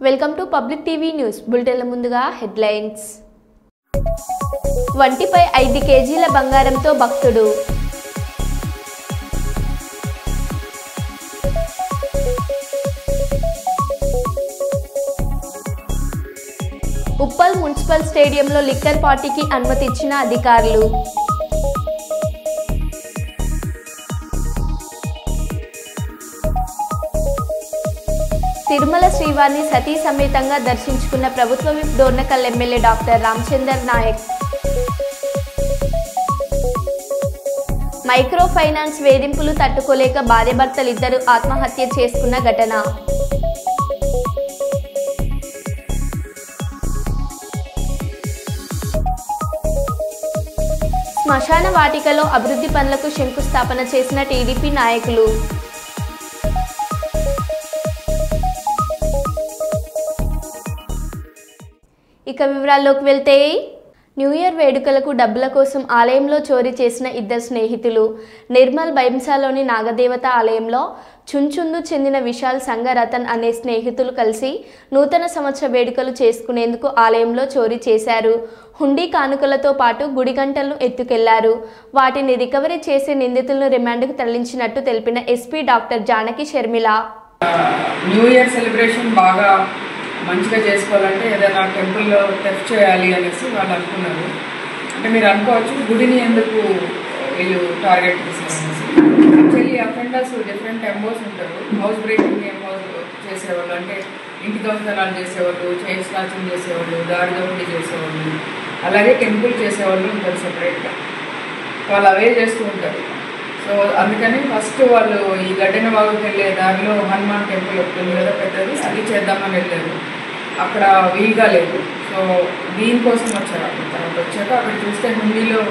Welcome to public TV news బులెటిన్ల ముందుగా headlines. వంటిపై 5 కేజీల బంగారంతో భక్తుడు. ఉప్పల్ మున్సిపల్ స్టేడియంలో లిక్కర్ పార్టీకి అనుమతి ఇచ్చిన అధికారులు. తిరుమల శ్రీవారిని సతీ సమేతంగా దర్శించుకున్న ప్రభుత్వ whip Dornakal MLA doctor Ramachandar Naik. Micro finance వేధింపులు తట్టుకోలేక భార్యాభర్తలిద్దరూ ఆత్మహత్య చేసుకున్న ఘటన. శ్మశాన వాటికలో అభివృద్ధి పనులకు శంకుస్థాపన చేసిన టీడీపీ నాయకులు. ఇక వివరాల్లోకి వెళ్తే, న్యూ ఇయర్ వేడుకలకు డబ్బుల కోసం ఆలయంలో చోరీ చేసిన 2 స్నేహితులు. నిర్మల్ బైంసాలోని నాగదేవత ఆలయంలో చుంచుందు చెందిన విశాల్ సంగరతన్ అనే స్నేహితులు కలిసి నూతన సంవత్సర వేడుకలు చేసుకునేందుకు ఆలయంలో చోరీ చేశారు. హుండీ కానుకలతో పాటు గుడి గంటలను ఎత్తుకెళ్లారు. వాటిని రికవరీ చేసే నిందితులను రిమాండ్కు తరలించినట్టు తెలిపిన SP doctor Janaki Sharmila. New year celebration బాగా మంచిగా చేసుకోవాలంటే ఏదైనా టెంపుల్లో టెస్ట్ చేయాలి అనేసి వాళ్ళు అనుకున్నారు. అంటే మీరు అనుకోవచ్చు గుడిని ఎందుకు వీళ్ళు టార్గెట్ చేశారు. యాక్చువల్లీ అఫెండర్స్ డిఫరెంట్ ఎంబోస్ ఉంటారు. హౌస్ బ్రేకింగ్ చేసేవాళ్ళు, అంటే ఇంటి దొంగతనాలు చేసేవాళ్ళు, చైన్ స్నాచింగ్ చేసేవాళ్ళు, దారి దోపిడీ చేసేవాళ్ళు, అలాగే టెంపుల్ చేసేవాళ్ళు ఉంటారు సెపరేట్గా. వాళ్ళు అవే చేస్తూ ఉంటారు. సో అందుకని ఫస్ట్ వాళ్ళు ఈ గడ్డెన బాగుకి వెళ్ళే దారిలో హనుమాన్ టెంపుల్ ఉంటుంది కదా పెద్దది, అది చేద్దామని వెళ్ళారు. అక్కడ వీలుగా లేదు. సో దీనికోసం వచ్చారు. తర్వాత వచ్చాక అక్కడ చూస్తే హుండీలో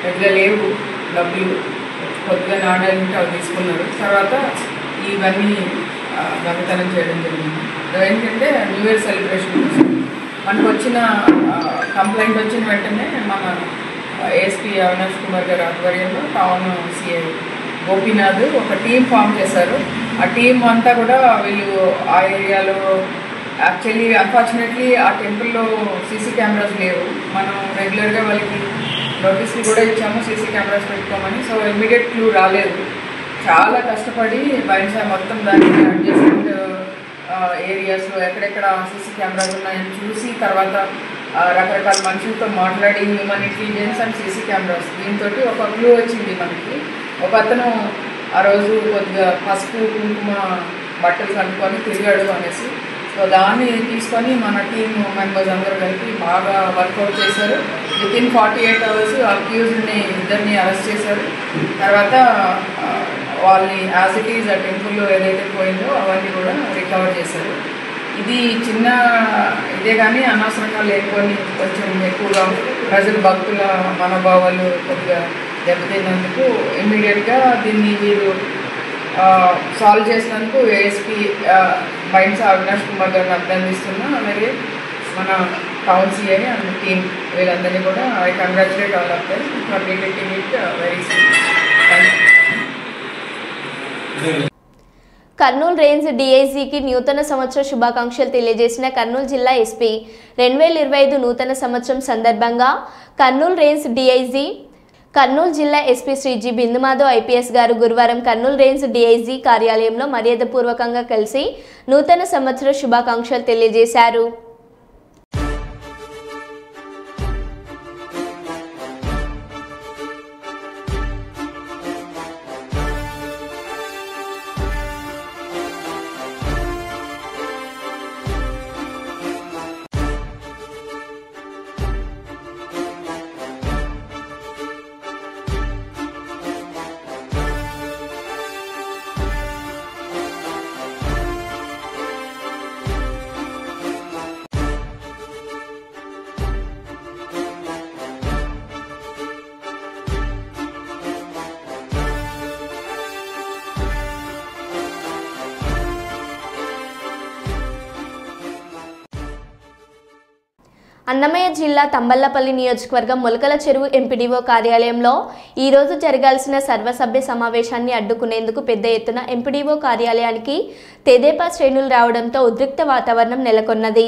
పెద్దగా లేవు డబ్బులు, కొద్దిగా నాణ్యాలంటే అవి తీసుకున్నారు. తర్వాత ఇవన్నీ దొంగతనం చేయడం జరిగింది. ఏంటంటే న్యూ ఇయర్ సెలబ్రేషన్ కోసం మనకు వచ్చిన కంప్లైంట్ వచ్చిన వెంటనే మన ఏఎస్పీ అవినాష్ కుమార్ గారి ఆధ్వర్యంలో టౌన్ సిఐ గోపీనాథ్ ఒక టీం ఫామ్ చేశారు. ఆ టీం అంతా కూడా వీళ్ళు ఆ ఏరియాలో యాక్చువల్లీ అన్ఫార్చునేట్లీ ఆ టెంపుల్లో సీసీ కెమెరాస్ లేవు. మనం రెగ్యులర్గా వాళ్ళకి నోటీసులు కూడా ఇచ్చాము సీసీ కెమెరాస్ పెట్టుకోమని. సో ఇమ్మీడియట్ క్లూ రాలేదు. చాలా కష్టపడి బైన్సా మొత్తం దాన్ని అడ్జస్ట్మెంట్ ఏరియాస్లో ఎక్కడెక్కడ సీసీ కెమెరాస్ ఉన్నాయని చూసి తర్వాత రకరకాల మనుషులతో మాట్లాడి human intelligence and CC cameras దీంతో ఒక క్లూ వచ్చింది మనకి. ఒక అతను ఆ రోజు కొద్దిగా పసుపు కుంకుమ బట్టలు కనుక్కొని తిరిగాడు అనేసి. సో దాన్ని తీసుకొని మన టీమ్ మెంబర్స్ అందరూ కలిపి బాగా వర్కౌట్ చేశారు. వితిన్ 48 hours అక్యూజ్డ్ని 2 అరెస్ట్ చేశారు. తర్వాత వాళ్ళని యాజ్ ఇట్ ఈజ్ ఆ టెంపుల్లో ఏదైతే పోయిందో అవన్నీ కూడా రికవర్ చేశారు. ఇది చిన్న ఇదే కానీ అనవసరంగా లేకపోని కొంచెం ఎక్కువగా ప్రజలు భక్తుల మనోభావాలు కొద్దిగా దెబ్బతిన్నందుకు ఇమ్మీడియట్గా దీన్ని వీరు సాల్వ్ చేసినందుకు ఏఎస్పీ బైన్సా అవినాష్ కుమార్ గారిని అభినందిస్తున్నా. అలాగే మన టౌన్ సిఐ అండ్ టీమ్ వీళ్ళందరినీ కూడా I congratulate all of them for detecting it very soon. Kurnool range డీఐజీకి నూతన సంవత్సర శుభాకాంక్షలు తెలియజేసిన కర్నూలు జిల్లా ఎస్పీ. 2025 నూతన సంవత్సరం సందర్భంగా కర్నూలు రేంజ్ డీఐజీ కర్నూలు జిల్లా SP Shri G Bindumadhav IPS గారు గురువారం కర్నూలు రేంజ్ డీఐజీ కార్యాలయంలో మర్యాదపూర్వకంగా కలిసి నూతన సంవత్సర శుభాకాంక్షలు తెలియజేశారు. అన్నమయ్య జిల్లా తంబళ్లపల్లి నియోజకవర్గం మొలకల చెరువు ఎంపీడీఓ కార్యాలయంలో ఈరోజు జరగాల్సిన సర్వసభ్య సమావేశాన్ని అడ్డుకునేందుకు పెద్ద ఎత్తున ఎంపీడీఓ కార్యాలయానికి తెదేపా శ్రేణులు రావడంతో ఉద్రిక్త వాతావరణం నెలకొన్నది.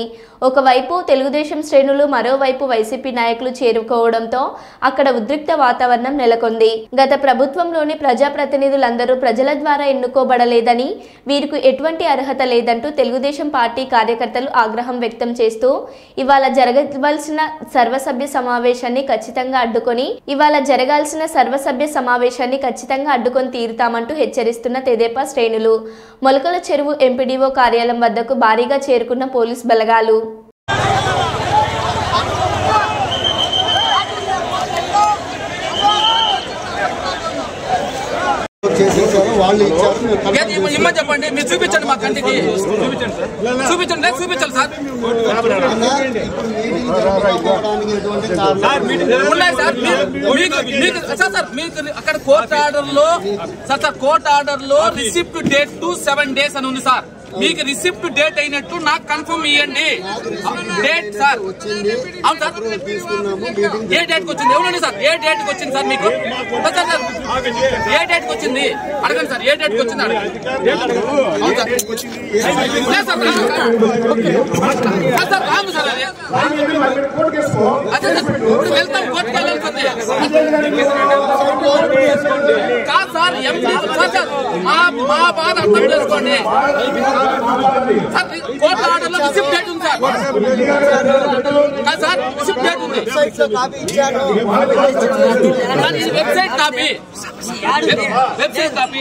ఒకవైపు తెలుగుదేశం శ్రేణులు, మరోవైపు వైసీపీ నాయకులు చేరుకోవడంతో అక్కడ ఉద్రిక్త వాతావరణం నెలకొంది. గత ప్రభుత్వంలోని ప్రజాప్రతినిధులందరూ ప్రజల ద్వారా ఎన్నుకోబడలేదని, వీరికి ఎటువంటి అర్హత లేదంటూ తెలుగుదేశం పార్టీ కార్యకర్తలు ఆగ్రహం వ్యక్తం చేస్తూ ఇవాళ జరగాల్సిన సర్వసభ్య సమావేశాన్ని ఖచ్చితంగా అడ్డుకొని తీరుతామంటూ హెచ్చరిస్తున్న తెదేపా శ్రేణులు మొలకల చెరువు ఎంపీడీఓ కార్యాలయం వద్దకు భారీగా చేరుకున్న పోలీస్ బలగాలు. చెప్పండి, మీరు చూపించండి, మా కంటికి చూపించండి సార్. ఉన్నాయి సార్, మీకు అక్కడ కోర్ట్ ఆర్డర్ లో రిసిప్ట్ డేట్ టు 7 days అని ఉంది సార్. మీకు రిసిప్ట్ డేట్ అయినట్టు నాకు కన్ఫర్మ్ ఇవ్వండి. డేట్ సార్, అవును సార్, ఏ డేట్ కి వచ్చింది? ఎవరండి సార్, ఏ డేట్ కి వచ్చింది సార్? మీకు ఏ డేట్ కి వచ్చింది అడగండి సార్. ఏ డేట్ కి వచ్చింది అడగండి. అవును సార్, రాము సార్, అదే ఇప్పుడు వెళ్తాం, కోర్టుకు వెళ్ళాల్సింది కాదు సార్. మా బాధ అర్థం చేసుకోండి సార్. కోర్టు ఆర్డర్ లో రిసిప్ట్ డేట్ ఉంది సార్. కాదు సార్, రిసిప్ట్ డేట్ ఉంది. Website copy sir, original copy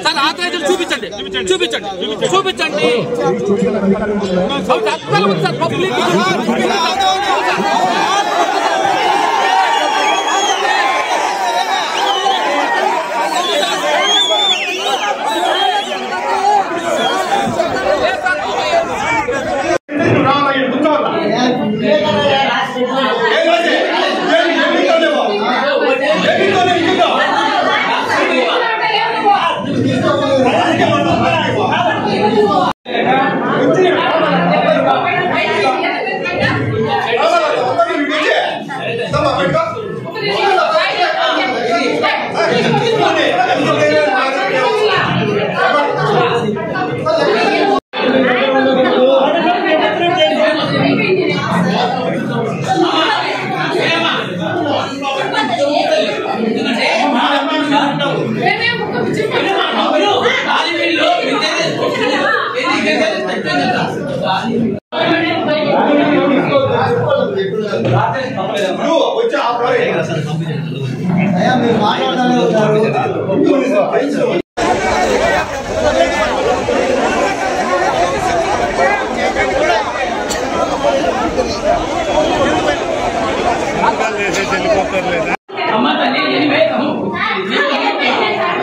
sir. Authorize చూపించండి. సార్ పబ్లిక్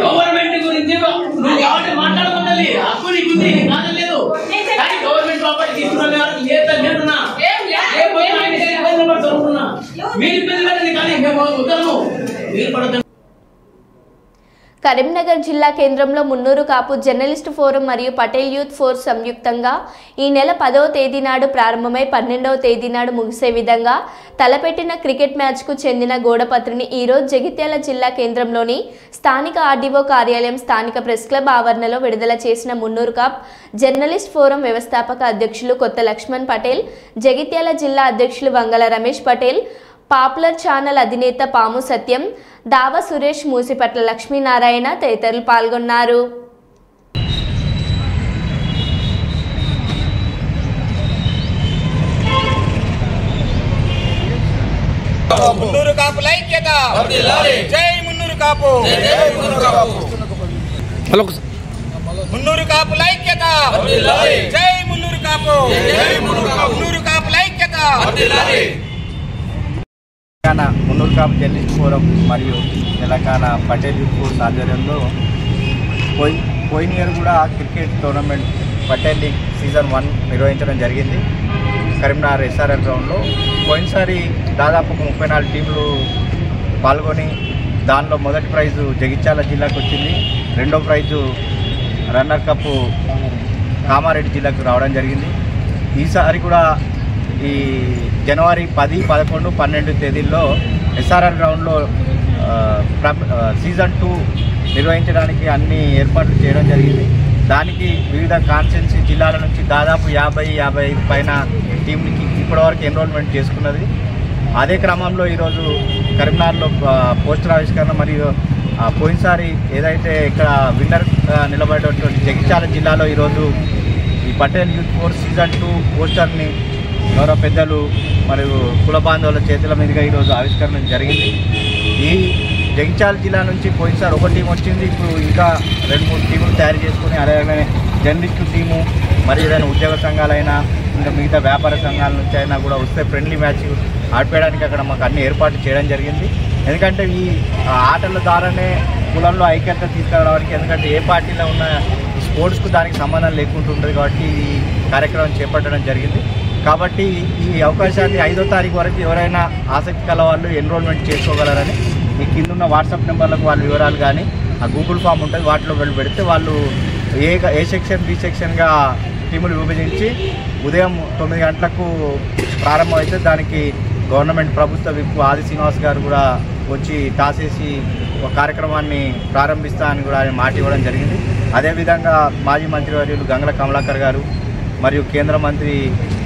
గవర్నమెంట్ గురించి నువ్వు కాబట్టి మాట్లాడుకోవాలి. హక్కు నీకుంది, కాదలేదు. కానీ గవర్నమెంట్ ప్రాపర్టీ తీసుకున్న మీరు ఇబ్బంది పెట్టండి, కానీ మీరు పడతారు. కరీంనగర్ జిల్లా కేంద్రంలో మున్నూరు కాపు జర్నలిస్ట్ ఫోరం మరియు పటేల్ యూత్ ఫోర్స్ సంయుక్తంగా ఈ నెల 10వ తేదీ నాడు ప్రారంభమై 12వ తేదీ నాడు ముగిసే విధంగా తలపెట్టిన క్రికెట్ మ్యాచ్కు చెందిన గోడపత్రిని ఈరోజు జగిత్యాల జిల్లా కేంద్రంలోని స్థానిక ఆర్డీఓ కార్యాలయం, స్థానిక ప్రెస్ క్లబ్ ఆవరణలో విడుదల చేసిన మున్నూరు కాప్ జర్నలిస్ట్ ఫోరం వ్యవస్థాపక అధ్యక్షులు కొత్త లక్ష్మణ్ పటేల్, జగిత్యాల జిల్లా అధ్యక్షులు వంగల రమేష్ పటేల్, పాపులర్ ఛానల్ అధినేత పాము సత్యం, దావ సురేష్, మూసిపట్ల లక్ష్మీనారాయణ తదితరులు పాల్గొన్నారు. మున్నూరు కాపుల ఐక్యత, జై మున్నూరు కాపు, మున్నూరు కాపుల ఐక్యత, జై మున్నూరు కాపు, మున్నూరు కాపుల ఐక్యత. తెలంగాణ మున్నూరు కాపు జర్నలిస్ట్ ఫోరం మరియు తెలంగాణ పటేల్ యూత్ ఫోర్స్ ఆధ్వర్యంలో పోయిన ఇయర్ కూడా cricket tournament Patel league season 1 నిర్వహించడం జరిగింది కరీంనగర్ ఎస్ఆర్ఎల్ గ్రౌండ్లో. పోయినసారి దాదాపు 34 టీంలు పాల్గొని దానిలో మొదటి ప్రైజు జగిత్యాల జిల్లాకు వచ్చింది, రెండో ప్రైజు రన్నర్ కప్ కామారెడ్డి జిల్లాకు రావడం జరిగింది. ఈసారి కూడా ఈ జనవరి 10, 11, 12 తేదీల్లో SRR గ్రౌండ్లో సీజన్ 2 నిర్వహించడానికి అన్ని ఏర్పాట్లు చేయడం జరిగింది. దానికి వివిధ కాన్స్టిట్యున్సీ జిల్లాల నుంచి దాదాపు 50-55 పైన టీంకి ఇప్పటివరకు ఎన్రోల్మెంట్ చేసుకున్నది. అదే క్రమంలో ఈరోజు కరీంనగర్లో పోస్టర్ ఆవిష్కరణ మరియు పోయినసారి ఏదైతే ఇక్కడ విన్నర్ నిలబడేటువంటి జగిత్యాల జిల్లాలో ఈరోజు ఈ పటేల్ యూత్ ఫోర్స్ సీజన్ 2 పోస్టర్ని గౌరవ పెద్దలు మరియు కుల బాంధవుల చేతుల మీదుగా ఈరోజు ఆవిష్కరణ జరిగింది. ఈ జగిత్యాల జిల్లా నుంచి పోయినసారి ఒక టీం వచ్చింది. ఇప్పుడు ఇంకా 2-3 టీములు తయారు చేసుకుని అలాగే జర్నలిస్టు టీము మరియు ఏదైనా ఉద్యోగ సంఘాలైనా ఇంకా మిగతా వ్యాపార సంఘాల నుంచి అయినా కూడా వస్తే ఫ్రెండ్లీ మ్యాచ్ ఆడిపోయడానికి అక్కడ మాకు అన్ని ఏర్పాట్లు చేయడం జరిగింది. ఎందుకంటే ఈ ఆటల ద్వారానే కులంలో ఐక్యత తీసుకురావడానికి, ఎందుకంటే ఏ పార్టీలో ఉన్న స్పోర్ట్స్కు దానికి సంబంధం లేకుంటుంటుంది కాబట్టి ఈ కార్యక్రమం చేపట్టడం జరిగింది. కాబట్టి ఈ అవకాశాన్ని 5వ తారీఖు వరకు ఎవరైనా ఆసక్తి కల వాళ్ళు ఎన్రోల్మెంట్ చేసుకోగలరని మీ కింద వాట్సాప్ నెంబర్లకు వాళ్ళ వివరాలు కానీ ఆ గూగుల్ ఫామ్ ఉంటుంది వాటిలో వెళ్ళి పెడితే వాళ్ళు ఏ సెక్షన్ బి సెక్షన్గా టీములు విభజించి ఉదయం 9 గంటలకు ప్రారంభమైతే దానికి గవర్నమెంట్ ప్రభుత్వ విప్ ఆది శ్రీనివాస్ గారు కూడా వచ్చి టాస్ వేసి ఒక కార్యక్రమాన్ని ప్రారంభిస్తా అని కూడా ఆయన మాట ఇవ్వడం జరిగింది. అదేవిధంగా మాజీ మంత్రివర్యులు గంగుల కమలాకర్ గారు మరియు కేంద్ర మంత్రి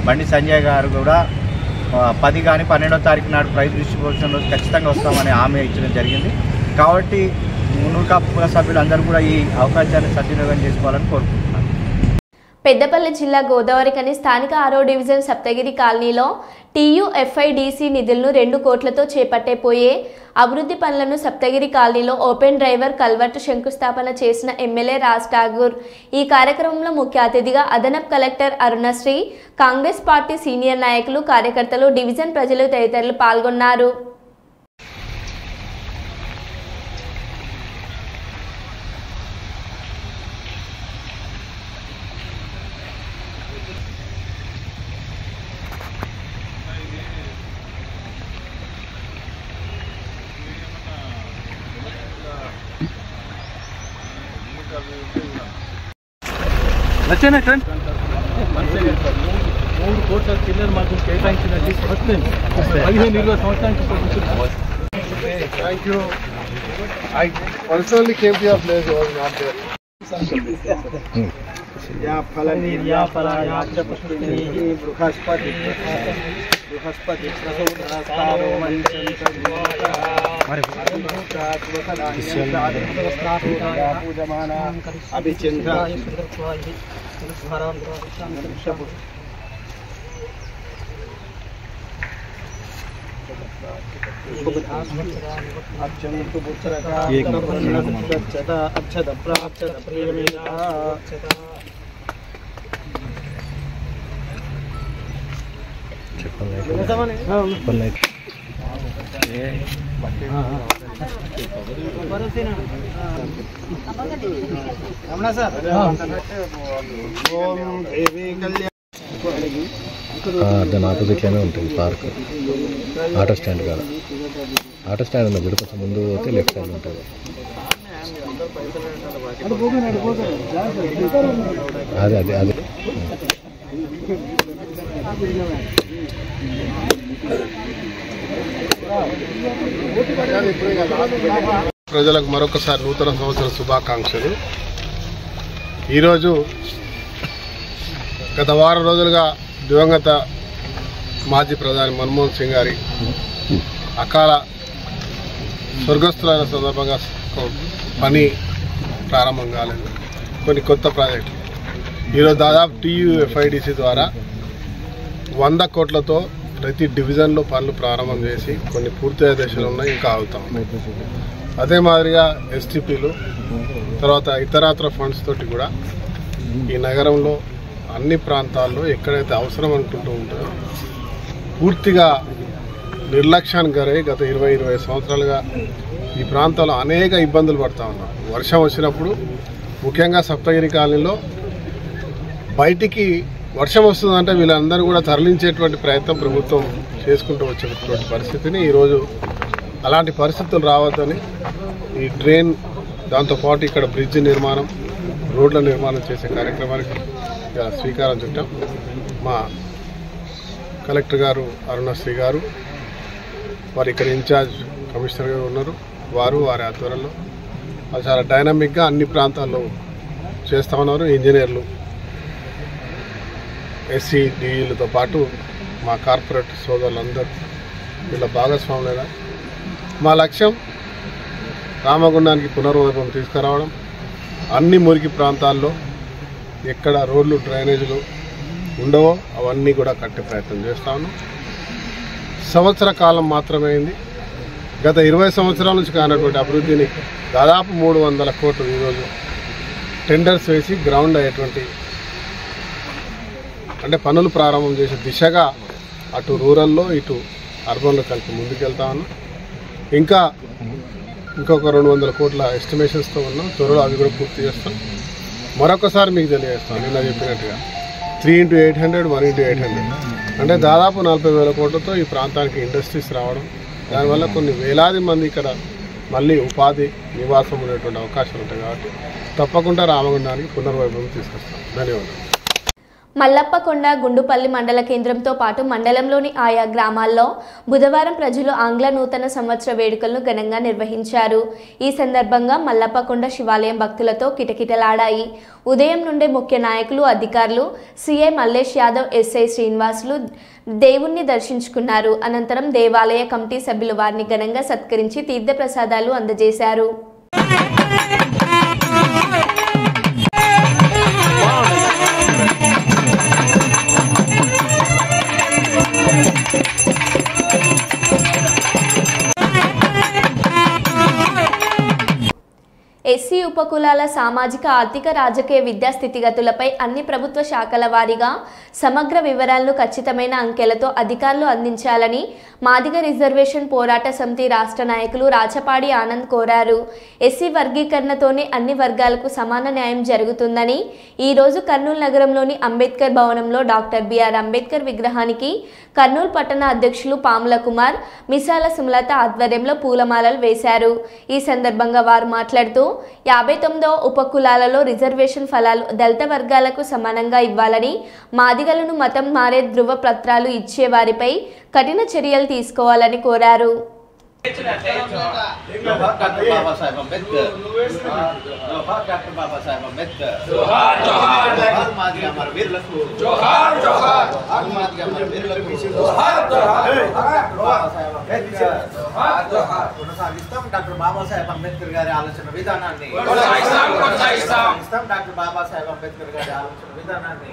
బండి సంజయ్ గారు కూడా 10 కానీ 12వ తారీఖు నాడు ప్రైజ్ డిస్ట్రిబ్యూషన్ రోజు ఖచ్చితంగా వస్తామని హామీ ఇచ్చడం జరిగింది. కాబట్టి మున్నూరు కాపు కుల సభ్యులందరూ కూడా ఈ అవకాశాన్ని సద్వినియోగం చేసుకోవాలని కోరుకుంటున్నాను. పెద్దపల్లి జిల్లా గోదావరికని స్థానిక 6వ డివిజన్ సప్తగిరి కాలనీలో TUFIDC నిధులను 2 కోట్లతో చేపట్టేపోయే అభివృద్ధి పనులను సప్తగిరి కాలనీలో ఓపెన్ డ్రైవర్ కల్వర్టు శంకుస్థాపన చేసిన ఎమ్మెల్యే రాజ్ ఠాగూర్. ఈ కార్యక్రమంలో ముఖ్య అతిథిగా అదనపు collector Arunasri, Congress party senior నాయకులు, కార్యకర్తలు, డివిజన్ ప్రజలు తదితరులు పాల్గొన్నారు. వచ్చేనా ట్రెండ్ 3 కోట్ల చిల్లర మాకు కేటాయించినట్టు 15-20 సంవత్సరానికి. Thank you. I personally came to your place, was not there. या फलनीर्या फलाया चपष्टिनीः बृहस्पति बृहस्पति प्रसोदनस्तारो मन्त्रं पूजमाना अभिचिन्ता अक्षन्तु पुत्रका गच्छता अक्षत प्राप्त प्रियमेना దాని ఆపోజిట్లోనే ఉంటుంది పార్క్. ఆటో స్టాండ్ కాదు, ఆటో స్టాండ్ ఉన్నది కొంచెం ముందు పోతే లెఫ్ట్ సైడ్ ఉంటుంది. అదే అదే అదే ప్రజలకు మరొకసారి నూతన సంవత్సర శుభాకాంక్షలు. ఈరోజు గత వారం రోజులుగా దివంగత మాజీ ప్రధాని మన్మోహన్ సింగ్ గారి అకాల స్వర్గస్థులైన సందర్భంగా పని ప్రారంభం కాలేదు. కొన్ని కొత్త ప్రాజెక్టులు ఈరోజు దాదాపు TUFIDC ద్వారా 100 కోట్లతో ప్రతి డివిజన్లో పనులు ప్రారంభం చేసి కొన్ని పూర్తయ్యే దశలు ఉన్నాయి, ఇంకా ఆగుతాం. అదే మాదిరిగా STPలు తర్వాత ఇతరత్ర ఫండ్స్ తోటి కూడా ఈ నగరంలో అన్ని ప్రాంతాల్లో ఎక్కడైతే అవసరం అనుకుంటూ ఉంటారో పూర్తిగా నిర్లక్ష్యానికి గురై గత 20-25 సంవత్సరాలుగా ఈ ప్రాంతంలో అనేక ఇబ్బందులు పడుతూ ఉన్నాం. వర్షం వచ్చినప్పుడు ముఖ్యంగా సప్తగిరి కాలనీలో బయటికి వర్షం వస్తుందంటే వీళ్ళందరూ కూడా తరలించేటువంటి ప్రయత్నం ప్రభుత్వం చేసుకుంటూ వచ్చేటువంటి పరిస్థితిని ఈరోజు అలాంటి పరిస్థితులు రావద్దని ఈ డ్రైన్ దాంతోపాటు ఇక్కడ బ్రిడ్జ్ నిర్మాణం, రోడ్ల నిర్మాణం చేసే కార్యక్రమానికి శ్రీకారం చుట్టాం. మా కలెక్టర్ గారు అరుణశ్రీ గారు, వారు ఇక్కడ ఇన్ఛార్జ్ కమిషనర్ గారు ఉన్నారు, వారి ఆధ్వర్యంలో అది చాలా డైనమిక్గా అన్ని ప్రాంతాల్లో చేస్తూ ఉన్నారు. ఇంజనీర్లు, ఎస్సీ డిఈలతో పాటు మా కార్పొరేట్ సోదరులందరూ వీళ్ళ భాగస్వాములైన మా లక్ష్యం రామగుండానికి పునర్వైభవం తీసుకురావడం, అన్ని మురికి ప్రాంతాల్లో ఎక్కడ రోడ్లు డ్రైనేజీలు ఉండవో అవన్నీ కూడా కట్టే ప్రయత్నం చేస్తా ఉన్నాం. సంవత్సర కాలం మాత్రమే అయింది. గత 20 సంవత్సరాల నుంచి కానటువంటి అభివృద్ధిని దాదాపు 300 కోట్లు ఈరోజు టెండర్స్ వేసి గ్రౌండ్ అయ్యేటువంటి అంటే పనులు ప్రారంభం చేసే దిశగా అటు రూరల్లో ఇటు అర్బన్లో కలిపి ముందుకెళ్తా ఉన్నాం. ఇంకొక 200 కోట్ల ఎస్టిమేషన్స్తో ఉన్నాం. త్వరలో అవి కూడా పూర్తి చేస్తాం. మరొకసారి మీకు తెలియజేస్తాం, నిన్న చెప్పినట్టుగా 3x800 1x800 అంటే దాదాపు 40,000 కోట్లతో ఈ ప్రాంతానికి ఇండస్ట్రీస్ రావడం, దానివల్ల కొన్ని వేలాది మంది ఇక్కడ మళ్ళీ ఉపాధి నివాసం ఉండేటువంటి అవకాశాలు ఉంటాయి. కాబట్టి తప్పకుండా రామగుండానికి పునర్వైభవం తీసుకొస్తాం. ధన్యవాదాలు. మల్లప్పకొండ గుండుపల్లి మండల కేంద్రంతో పాటు మండలంలోని ఆయా గ్రామాల్లో బుధవారం ప్రజలు ఆంగ్ల నూతన సంవత్సర వేడుకలను ఘనంగా నిర్వహించారు. ఈ సందర్భంగా మల్లప్పకొండ శివాలయం భక్తులతో కిటకిటలాడాయి. ఉదయం నుండే ముఖ్య నాయకులు, అధికారులు, సిఐ మల్లేష్ యాదవ్, ఎస్ఐ శ్రీనివాసులు దేవుణ్ణి దర్శించుకున్నారు. అనంతరం దేవాలయ కమిటీ సభ్యులు వారిని ఘనంగా సత్కరించి తీర్థప్రసాదాలు అందజేశారు. ఎస్సీ ఉపకులాల సామాజిక, ఆర్థిక, రాజకీయ, విద్యా స్థితిగతులపై అన్ని ప్రభుత్వ శాఖల వారీగా సమగ్ర వివరాలను ఖచ్చితమైన అంకెలతో అధికారులు అందించాలని మాదిగ రిజర్వేషన్ పోరాట సమితి రాష్ట్ర నాయకులు రాచపాడి ఆనంద్ కోరారు. ఎస్సీ వర్గీకరణతోనే అన్ని వర్గాలకు సమాన న్యాయం జరుగుతుందని ఈరోజు కర్నూలు నగరంలోని అంబేద్కర్ భవనంలో డాక్టర్ బిఆర్ అంబేద్కర్ విగ్రహానికి కర్నూలు పట్టణ అధ్యక్షులు పాముల కుమార్, మిసాల సుమలత ఆధ్వర్యంలో పూలమాలలు వేశారు. ఈ సందర్భంగా వారు మాట్లాడుతూ 59వ ఉపకులాలలో రిజర్వేషన్ ఫలాలు దళిత వర్గాలకు సమానంగా ఇవ్వాలని, మాదిగలను మతం మారే ధృవ పత్రాలు ఇచ్చే వారిపై కఠిన చర్యలు తీసుకోవాలని కోరారు. డాక్టర్ బాబాసాహెబ్ అంబేద్కర్ గారి ఆలోచన విధానాన్ని డాక్టర్ బాబాసాహెబ్ అంబేద్కర్ గారి ఆలోచన విధానాన్ని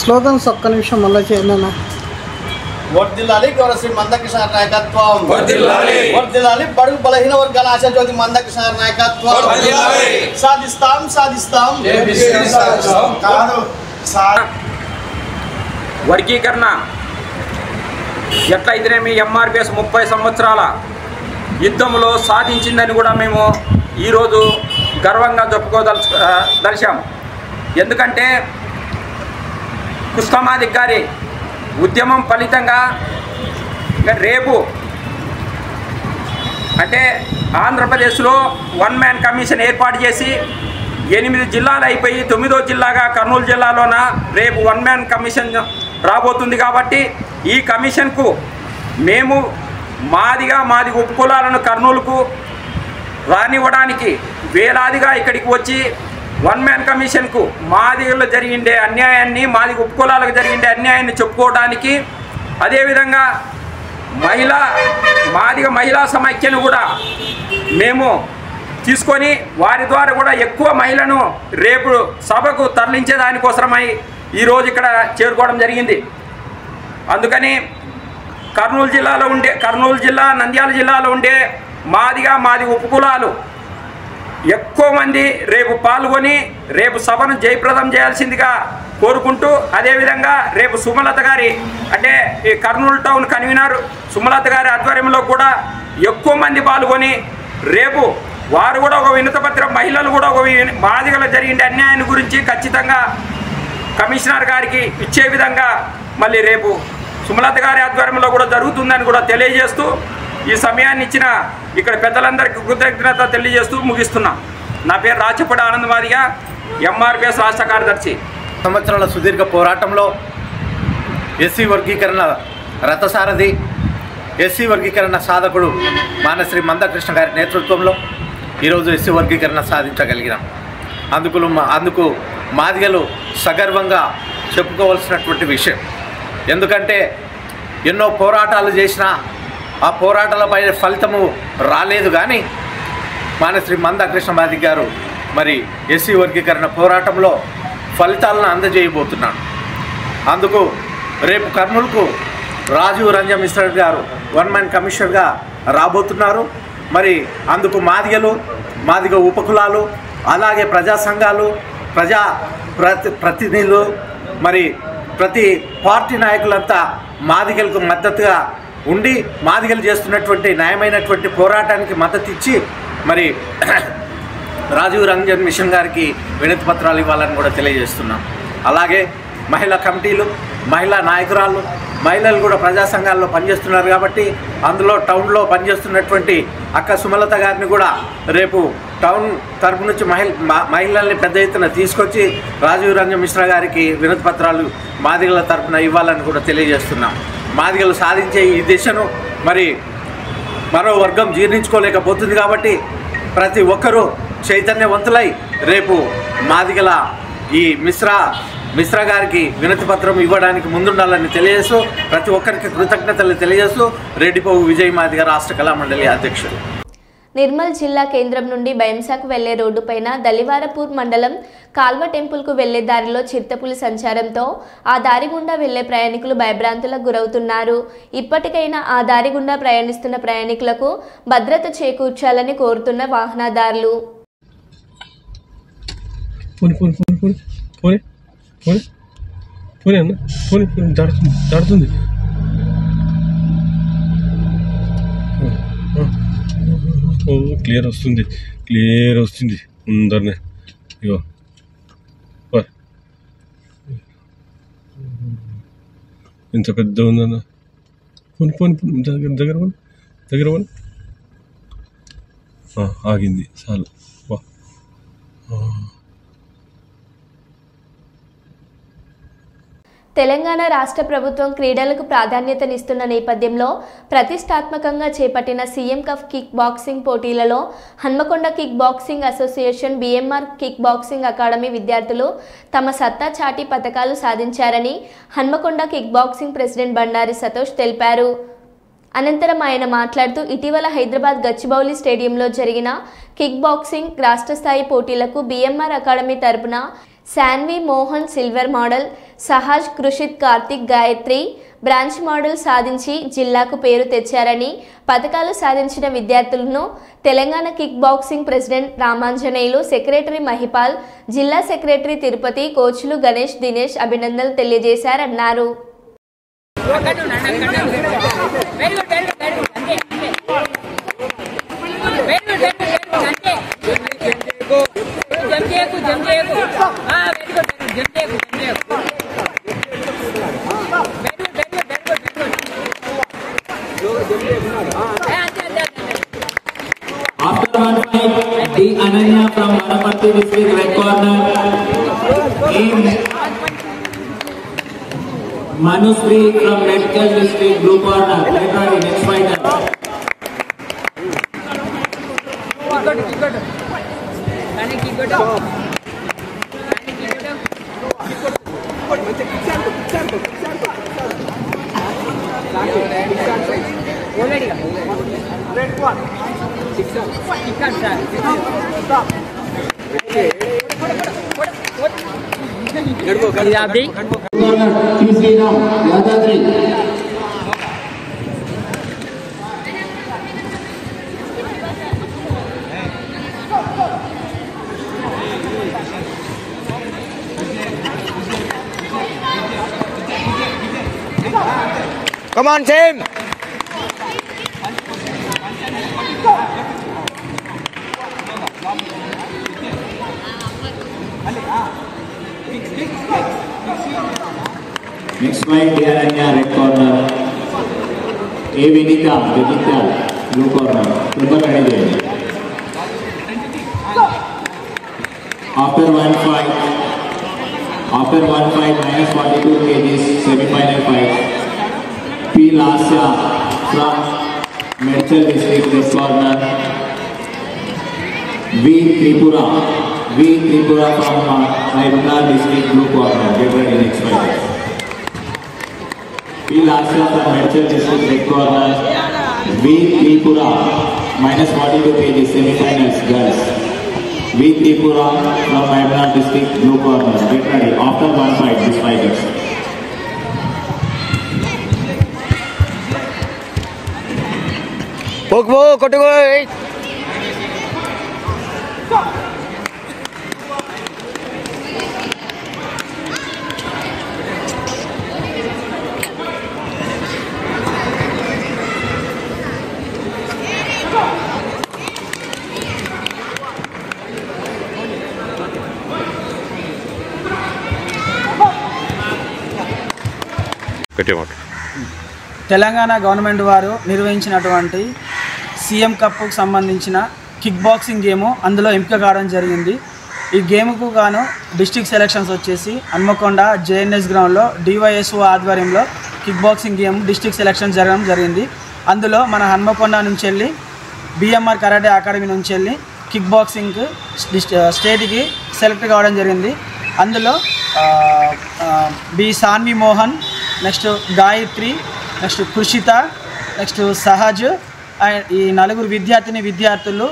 స్లోగన్స్ ఒక్క నిమిషం మళ్ళీ చేయనా. వర్ధిల్లాలి గౌరవ శ్రీ మందకృష్ణ నాయకత్వం, వర్ధిల్లాలి బడుగు బలహీన వర్గాల ఆశాజ్యోతి మందకృష్ణ నాయకత్వం, సాధిస్తాం. వర్గీకరణ ఎట్లయితేనేమి ఎంఆర్పిఎస్ 30 సంవత్సరాల యుద్ధంలో సాధించిందని కూడా మేము ఈరోజు గర్వంగా చెప్పుకోదలిచాం. ఎందుకంటే కృష్ణమాదిక్ గారి ఉద్యమం ఫలితంగా రేపు అంటే ఆంధ్రప్రదేశ్లో 1 మ్యాన్ కమిషన్ ఏర్పాటు చేసి 8 జిల్లాలు అయిపోయి 9వ జిల్లాగా కర్నూలు జిల్లాలోన రేపు 1 మ్యాన్ కమిషన్ రాబోతుంది. కాబట్టి ఈ కమిషన్కు మేము మాది ఉపకులాలను కర్నూలుకు రానివ్వడానికి వేలాదిగా ఇక్కడికి వచ్చి 1 మ్యాన్ కమిషన్కు మాదిగలో జరిగిండే అన్యాయాన్ని, మాది ఉపకులాలకు జరిగిండే అన్యాయాన్ని చెప్పుకోవడానికి, అదేవిధంగా మాదిగ మహిళా సమైక్యను కూడా మేము తీసుకొని వారి ద్వారా కూడా ఎక్కువ మహిళను రేపు సభకు తరలించే దానికోసమై ఈరోజు ఇక్కడ చేరుకోవడం జరిగింది. అందుకని కర్నూలు జిల్లా, నంద్యాల జిల్లాలో ఉండే మాది ఉపకులాలు ఎక్కువ మంది రేపు పాల్గొని రేపు సభను జయప్రదం చేయాల్సిందిగా కోరుకుంటూ, అదేవిధంగా రేపు సుమలత గారి అంటే ఈ కర్నూలు టౌన్ కన్వీనర్ సుమలత గారి ఆధ్వర్యంలో కూడా ఎక్కువ మంది పాల్గొని రేపు వారు కూడా ఒక వినతిపత్రం, మహిళలు కూడా ఒక మాదిగలో జరిగిన అన్యాయాన్ని గురించి ఖచ్చితంగా కమిషనర్ గారికి ఇచ్చే విధంగా మళ్ళీ రేపు సుమలత గారి ఆధ్వర్యంలో కూడా జరుగుతుందని కూడా తెలియజేస్తూ ఈ సమయాన్ని ఇచ్చిన ఇక్కడ పెద్దలందరికీ కృతజ్ఞత తెలియజేస్తూ ముగిస్తున్నాం. నా పేరు రాచపూడి ఆనంద్ మాదిగ, ఎంఆర్పిఎస్ రాష్ట్ర కార్యదర్శి. సంవత్సరాల సుదీర్ఘ పోరాటంలో ఎస్సీ వర్గీకరణ రథసారథి, ఎస్సీ వర్గీకరణ సాధకుడు మానశ్రీ మందకృష్ణ గారి నేతృత్వంలో ఈరోజు ఎస్సీ వర్గీకరణ సాధించగలిగినాం. అందుకు మాదిగలు సగర్వంగా చెప్పుకోవాల్సినటువంటి విషయం. ఎందుకంటే ఎన్నో పోరాటాలు చేసినా ఆ పోరాటాలపై ఫలితము రాలేదు. కానీ మానశ్రీ మందకృష్ణ మాదిగ గారు మరి ఎస్సీ వర్గీకరణ పోరాటంలో ఫలితాలను అందజేయబోతున్నాడు. అందుకు రేపు కర్నూలుకు రాజీవ్ రంజన్ మిశ్రా గారు వన్ మ్యాన్ కమిషనర్గా రాబోతున్నారు. మరి అందుకు మాదిగ ఉపకులాలు, అలాగే ప్రజా సంఘాలు, ప్రతినిధులు, మరి ప్రతి పార్టీ నాయకులంతా మాదిగలకు మద్దతుగా ఉండి మాదిగలు చేస్తున్నటువంటి న్యాయమైనటువంటి పోరాటానికి మద్దతు ఇచ్చి మరి రాజీవ్ రంజన్ మిషన్ గారికి వినతి పత్రాలు ఇవ్వాలని కూడా తెలియజేస్తున్నాం. అలాగే మహిళా కమిటీలు, మహిళా నాయకురాళ్ళు, మహిళలు కూడా ప్రజా సంఘాల్లో పనిచేస్తున్నారు కాబట్టి అందులో టౌన్లో పనిచేస్తున్నటువంటి అక్క సుమలత గారిని కూడా రేపు టౌన్ తరపు నుంచి మహిళల్ని పెద్ద ఎత్తున తీసుకొచ్చి రాజీవ్ రంజన్ మిశ్రా గారికి వినతి పత్రాలు మాదిగల తరపున ఇవ్వాలని కూడా తెలియజేస్తున్నాం. మాదిగలు సాధించే ఈ దిశను మరి మరో వర్గం జీర్ణించుకోలేకపోతుంది కాబట్టి ప్రతి ఒక్కరూ చైతన్యవంతులై రేపు మాదిగల ఈ మిశ్రా గారికి వినతి పత్రం ఇవ్వడానికి ముందుండాలని తెలియజేస్తూ ప్రతి ఒక్కరికి కృతజ్ఞతలు తెలియజేస్తూ రెడ్డిపోగు విజయ్ మాదిగ రాష్ట్ర కళామండలి అధ్యక్షుడు. నిర్మల్ జిల్లా కేంద్రం నుండి బైంసాకు వెళ్లే రోడ్డుపైన దలివారపూర్ మండలం కాల్వ టెంపుల్కు వెళ్లే దారిలో చిరుతపులి సంచారంతో ఆ దారి గుండా వెళ్లే ప్రయాణికులు భయభ్రాంతులకు గురవుతున్నారు. ఇప్పటికైనా ఆ దారి గుండా ప్రయాణిస్తున్న ప్రయాణికులకు భద్రత చేకూర్చాలని కోరుతున్న వాహనదారులు. క్లియర్ వస్తుంది ముందరనే. ఇగో ఎంత పెద్ద ఉందన్న. పోని దగ్గర ఆగింది చాలు. తెలంగాణ రాష్ట్ర ప్రభుత్వం క్రీడలకు ప్రాధాన్యతనిస్తున్న నేపథ్యంలో ప్రతిష్టాత్మకంగా చేపట్టిన సీఎం కప్ కిక్ బాక్సింగ్ పోటీలలో Hanmakonda kick boxing association, BMR kick boxing academy విద్యార్థులు తమ సత్తా చాటి పతకాలు సాధించారని Hanmakonda kick boxing president Bandari Santosh తెలిపారు. అనంతరం ఆయన మాట్లాడుతూ ఇటీవల హైదరాబాద్ గచ్చిబౌలి స్టేడియంలో జరిగిన కిక్ బాక్సింగ్ రాష్ట్ర స్థాయి పోటీలకు BMR అకాడమీ తరపున Sanvi Mohan silver medal, Sahaj Krishith Karthik Gayathri bronze medal సాధించి జిల్లాకు పేరు తెచ్చారని, పతకాలు సాధించిన విద్యార్థులను Telangana kick boxing president Ramanjaneyulu, secretary Mahipal, జిల్లా సెక్రటరీ తిరుపతి, కోచ్లు గణేష్, దినేష్ అభినందనలు తెలియజేశారన్నారు. After one fight, the Ananya from Manapatti district red corner in Manusri from Redkal district blue corner. Ready, next fighter. Come on, team! Next fight, Ananya red corner. A Vinita blue corner. Super ready. After one fight, minus 42 kgs semi-final fight. P. Lasya from Medchal district, red corner. V. Tripura from Raipur district, blue corner. Get ready, next fight. P. Lasya from Medchal district, red corner. V. Tripura, minus 42 kg semi-finals, girls. V. Tripura from Raipur district, blue corner. Get ready. After one fight, these fighters. కొట్టుకో Telangana government వారు నిర్వహించినటువంటి CM కప్కు సంబంధించిన kick boxing game అందులో ఎంపిక కావడం జరిగింది. ఈ గేమ్కు గాను డిస్ట్రిక్ట్ సెలక్షన్స్ వచ్చేసి హన్మకొండ జేఎన్ఎస్ గ్రౌండ్లో డివైఎస్ఓ ఆధ్వర్యంలో kick boxing game district selection జరగడం జరిగింది. అందులో మన హన్మకొండ నుంచి వెళ్ళి బిఎంఆర్ కరాటే అకాడమీ నుంచి వెళ్ళి కిక్ బాక్సింగ్ స్టేట్కి సెలెక్ట్ కావడం జరిగింది. అందులో B Sanvi Mohan, next Gayathri, next Krishitha, next Sahaj, ఈ నలుగురు విద్యార్థులు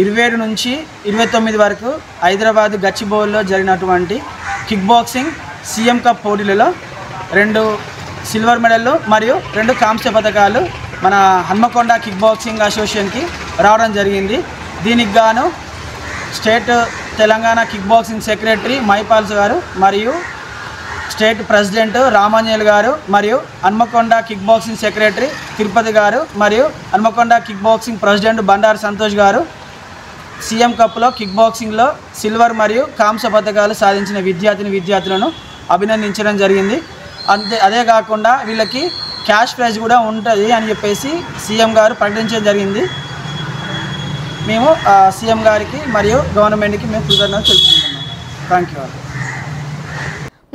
27 నుంచి 29 వరకు హైదరాబాద్ గచ్చిబౌలిలో జరిగినటువంటి కిక్ బాక్సింగ్ సీఎం కప్ పోటీలలో 2 సిల్వర్ మెడల్లు మరియు 2 కాంస్య పథకాలు మన హన్మకొండ కిక్ బాక్సింగ్ అసోసియేషన్కి రావడం జరిగింది. దీనికి గాను state Telangana kick boxing secretary మైపాల్స్ గారు మరియు స్టేట్ ప్రెసిడెంట్ రామాంజనేయులు గారు మరియు Hanmakonda kick boxing secretary Tirupati గారు మరియు Hanmakonda kick boxing president Bandaru Santosh గారు సీఎం కప్లో కిక్ బాక్సింగ్లో సిల్వర్ మరియు కాంస్య పథకాలు సాధించిన విద్యార్థులను అభినందించడం జరిగింది. అదే కాకుండా వీళ్ళకి క్యాష్ ప్రైజ్ కూడా ఉంటుంది అని చెప్పేసి సీఎం గారు ప్రకటించడం జరిగింది. మేము సీఎం గారికి మరియు గవర్నమెంట్కి మేము కృతజ్ఞతలు తెలుపుకుంటున్నాం. Thank you.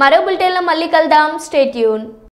మరో బులెటిన్లో మళ్ళీ కలుద్దాం. Stay tune.